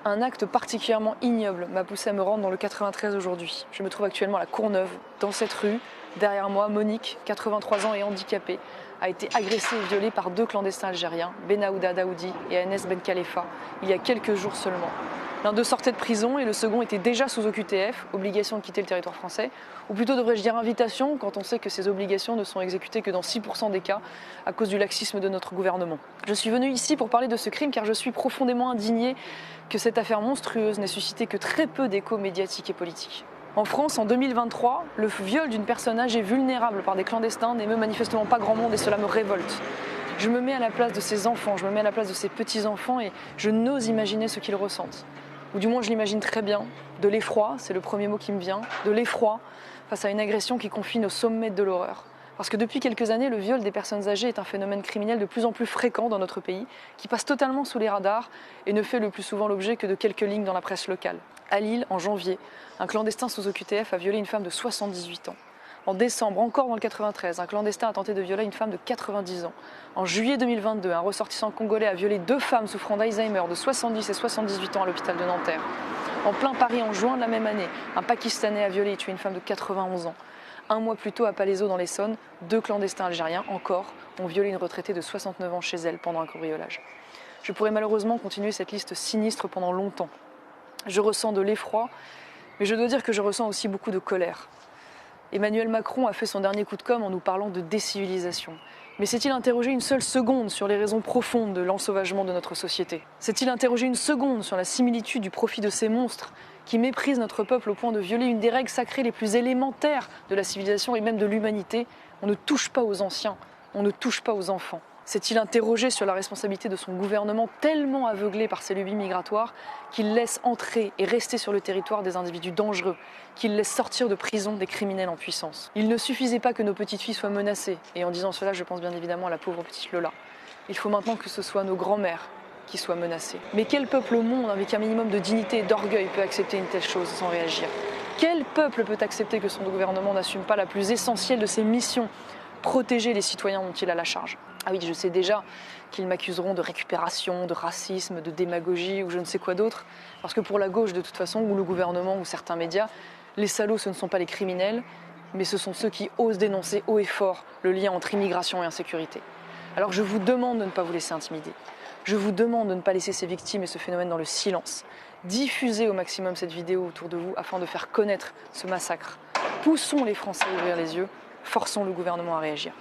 Un acte particulièrement ignoble m'a poussé à me rendre dans le 93 aujourd'hui. Je me trouve actuellement à la Courneuve, dans cette rue. Derrière moi, Monique, 83 ans et handicapée, a été agressée et violée par 2 clandestins algériens, Benaouda Daoudi et Anes Ben Khalifa, il y a quelques jours seulement. L'un d'eux sortait de prison et le second était déjà sous OQTF, obligation de quitter le territoire français, ou plutôt devrais-je dire invitation, quand on sait que ces obligations ne sont exécutées que dans 6% des cas à cause du laxisme de notre gouvernement. Je suis venue ici pour parler de ce crime car je suis profondément indignée que cette affaire monstrueuse n'ait suscité que très peu d'écho médiatique et politique. En France, en 2023, le viol d'une personne âgée vulnérable par des clandestins n'émeut manifestement pas grand monde et cela me révolte. Je me mets à la place de ces enfants, je me mets à la place de ces petits-enfants et je n'ose imaginer ce qu'ils ressentent. Ou du moins je l'imagine très bien. De l'effroi, c'est le premier mot qui me vient, de l'effroi face à une agression qui confine au sommet de l'horreur. Parce que depuis quelques années, le viol des personnes âgées est un phénomène criminel de plus en plus fréquent dans notre pays, qui passe totalement sous les radars et ne fait le plus souvent l'objet que de quelques lignes dans la presse locale. À Lille, en janvier, un clandestin sous OQTF a violé une femme de 78 ans. En décembre, encore dans le 93, un clandestin a tenté de violer une femme de 90 ans. En juillet 2022, un ressortissant congolais a violé 2 femmes souffrant d'Alzheimer de 70 et 78 ans à l'hôpital de Nanterre. En plein Paris, en juin de la même année, un Pakistanais a violé et tué une femme de 91 ans. Un mois plus tôt, à Palaiseau, dans l'Essonne, 2 clandestins algériens, encore, ont violé une retraitée de 69 ans chez elle pendant un cambriolage. Je pourrais malheureusement continuer cette liste sinistre pendant longtemps. Je ressens de l'effroi, mais je dois dire que je ressens aussi beaucoup de colère. Emmanuel Macron a fait son dernier coup de com' en nous parlant de décivilisation. Mais s'est-il interrogé une seule seconde sur les raisons profondes de l'ensauvagement de notre société? S'est-il interrogé une seconde sur la similitude du profit de ces monstres qui méprisent notre peuple au point de violer une des règles sacrées les plus élémentaires de la civilisation et même de l'humanité? On ne touche pas aux anciens, on ne touche pas aux enfants. S'est-il interrogé sur la responsabilité de son gouvernement tellement aveuglé par ses lubies migratoires qu'il laisse entrer et rester sur le territoire des individus dangereux, qu'il laisse sortir de prison des criminels en puissance? Il ne suffisait pas que nos petites filles soient menacées, et en disant cela, je pense bien évidemment à la pauvre petite Lola. Il faut maintenant que ce soit nos grands-mères qui soient menacées. Mais quel peuple au monde, avec un minimum de dignité et d'orgueil, peut accepter une telle chose sans réagir? Quel peuple peut accepter que son gouvernement n'assume pas la plus essentielle de ses missions, protéger les citoyens dont il a la charge? Ah oui, je sais déjà qu'ils m'accuseront de récupération, de racisme, de démagogie ou je ne sais quoi d'autre. Parce que pour la gauche, de toute façon, ou le gouvernement ou certains médias, les salauds, ce ne sont pas les criminels, mais ce sont ceux qui osent dénoncer haut et fort le lien entre immigration et insécurité. Alors je vous demande de ne pas vous laisser intimider. Je vous demande de ne pas laisser ces victimes et ce phénomène dans le silence. Diffusez au maximum cette vidéo autour de vous afin de faire connaître ce massacre. Poussons les Français à ouvrir les yeux, forçons le gouvernement à réagir.